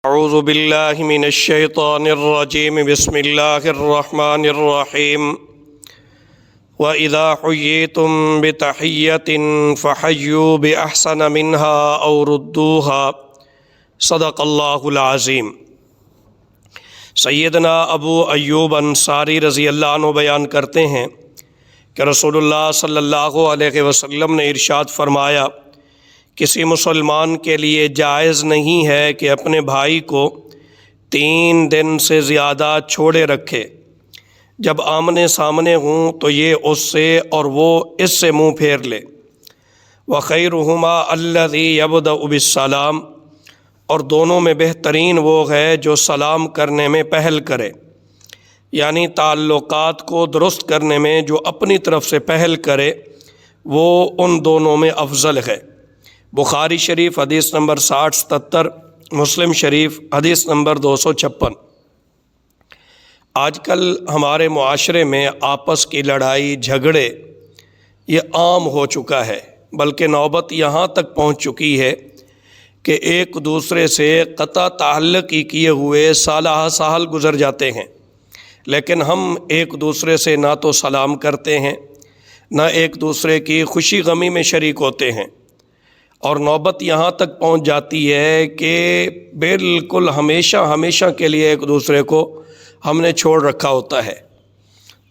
اعوذ باللہ من الشیطان الرجیم بسم اللہ الرحمن الرحیم وَإِذَا حُيِّيتُم بِتَحِيَّةٍ فَحَيُّوا بِأَحْسَنَ مِنْهَا أَوْ رُدُّوهَا صدق اللہ العظیم۔ سیدنا ابو ایوب انصاری رضی اللہ عنہ بیان کرتے ہیں کہ رسول اللہ صلی اللہ علیہ وسلم نے ارشاد فرمایا، کسی مسلمان کے لیے جائز نہیں ہے کہ اپنے بھائی کو 3 دن سے زیادہ چھوڑے رکھے۔ جب آمنے سامنے ہوں تو یہ اس سے اور وہ اس سے منہ پھیر لے۔ وَخَيْرُهُمَا الَّذِي يَبْدَأُ بِالسَّلَامِ، اور دونوں میں بہترین وہ ہے جو سلام کرنے میں پہل کرے، یعنی تعلقات کو درست کرنے میں جو اپنی طرف سے پہل کرے وہ ان دونوں میں افضل ہے۔ بخاری شریف حدیث نمبر 6077، مسلم شریف حدیث نمبر 256۔ آج کل ہمارے معاشرے میں آپس کی لڑائی جھگڑے یہ عام ہو چکا ہے، بلکہ نوبت یہاں تک پہنچ چکی ہے کہ ایک دوسرے سے قطع تعلق ہی کیے ہوئے سالہ سال گزر جاتے ہیں، لیکن ہم ایک دوسرے سے نہ تو سلام کرتے ہیں، نہ ایک دوسرے کی خوشی غمی میں شریک ہوتے ہیں، اور نوبت یہاں تک پہنچ جاتی ہے کہ بالکل ہمیشہ کے لیے ایک دوسرے کو ہم نے چھوڑ رکھا ہوتا ہے۔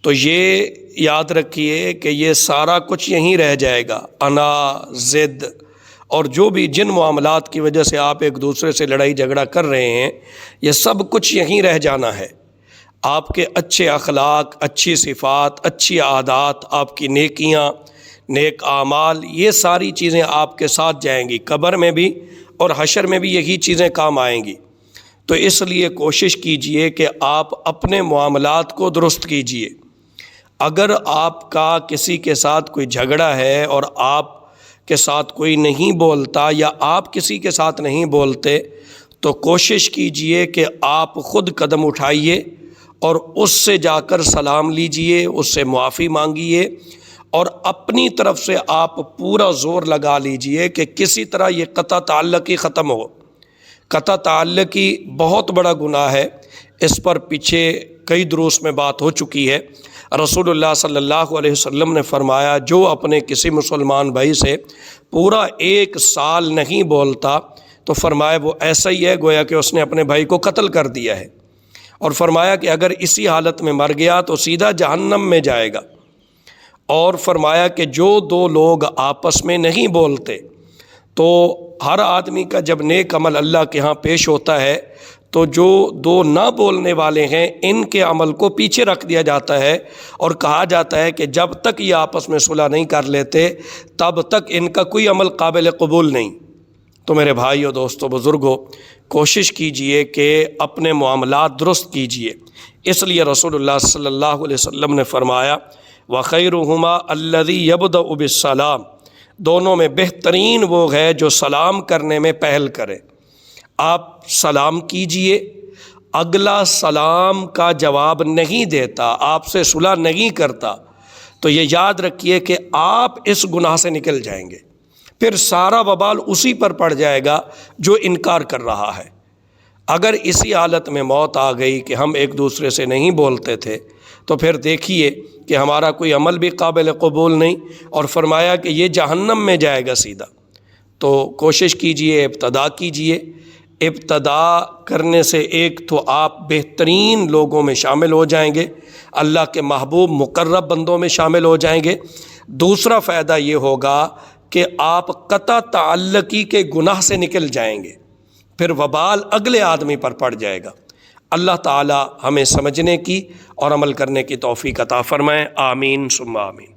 تو یہ یاد رکھیے کہ یہ سارا کچھ یہیں رہ جائے گا، انا، ضد اور جو بھی جن معاملات کی وجہ سے آپ ایک دوسرے سے لڑائی جھگڑا کر رہے ہیں، یہ سب کچھ یہیں رہ جانا ہے۔ آپ کے اچھے اخلاق، اچھی صفات، اچھی عادات، آپ کی نیکیاں، نیک اعمال، یہ ساری چیزیں آپ کے ساتھ جائیں گی، قبر میں بھی اور حشر میں بھی یہی چیزیں کام آئیں گی۔ تو اس لیے کوشش کیجئے کہ آپ اپنے معاملات کو درست کیجئے۔ اگر آپ کا کسی کے ساتھ کوئی جھگڑا ہے اور آپ کے ساتھ کوئی نہیں بولتا یا آپ کسی کے ساتھ نہیں بولتے، تو کوشش کیجئے کہ آپ خود قدم اٹھائیے اور اس سے جا کر سلام لیجئے، اس سے معافی مانگیے، اور اپنی طرف سے آپ پورا زور لگا لیجئے کہ کسی طرح یہ قطع تعلقی ختم ہو۔ قطع تعلقی بہت بڑا گناہ ہے، اس پر پیچھے کئی دروس میں بات ہو چکی ہے۔ رسول اللہ صلی اللہ علیہ وسلم نے فرمایا، جو اپنے کسی مسلمان بھائی سے پورا 1 سال نہیں بولتا تو فرمایا وہ ایسا ہی ہے گویا کہ اس نے اپنے بھائی کو قتل کر دیا ہے، اور فرمایا کہ اگر اسی حالت میں مر گیا تو سیدھا جہنم میں جائے گا۔ اور فرمایا کہ جو 2 لوگ آپس میں نہیں بولتے، تو ہر آدمی کا جب نیک عمل اللہ کے ہاں پیش ہوتا ہے تو جو 2 نہ بولنے والے ہیں ان کے عمل کو پیچھے رکھ دیا جاتا ہے، اور کہا جاتا ہے کہ جب تک یہ آپس میں صلح نہیں کر لیتے تب تک ان کا کوئی عمل قابل قبول نہیں۔ تو میرے بھائیو، دوستو، بزرگو، کوشش کیجئے کہ اپنے معاملات درست کیجئے۔ اس لیے رسول اللہ صلی اللہ علیہ وسلم نے فرمایا، وَخَيْرُهُمَا الَّذِي يَبْدَأُ بِالسَّلَامِ، دونوں میں بہترین وہ ہے جو سلام کرنے میں پہل کرے۔ آپ سلام کیجئے، اگلا سلام کا جواب نہیں دیتا، آپ سے صلح نہیں کرتا، تو یہ یاد رکھیے کہ آپ اس گناہ سے نکل جائیں گے، پھر سارا وبال اسی پر پڑ جائے گا جو انکار کر رہا ہے۔ اگر اسی حالت میں موت آ گئی کہ ہم ایک دوسرے سے نہیں بولتے تھے، تو پھر دیکھیے کہ ہمارا کوئی عمل بھی قابل قبول نہیں، اور فرمایا کہ یہ جہنم میں جائے گا سیدھا۔ تو کوشش کیجئے، ابتدا کیجئے۔ ابتدا کرنے سے ایک تو آپ بہترین لوگوں میں شامل ہو جائیں گے، اللہ کے محبوب مقرب بندوں میں شامل ہو جائیں گے۔ دوسرا فائدہ یہ ہوگا کہ آپ قطع تعلقی کے گناہ سے نکل جائیں گے، پھر وبال اگلے آدمی پر پڑ جائے گا۔ اللہ تعالی ہمیں سمجھنے کی اور عمل کرنے کی توفیق عطا فرمائے، آمین ثم آمین۔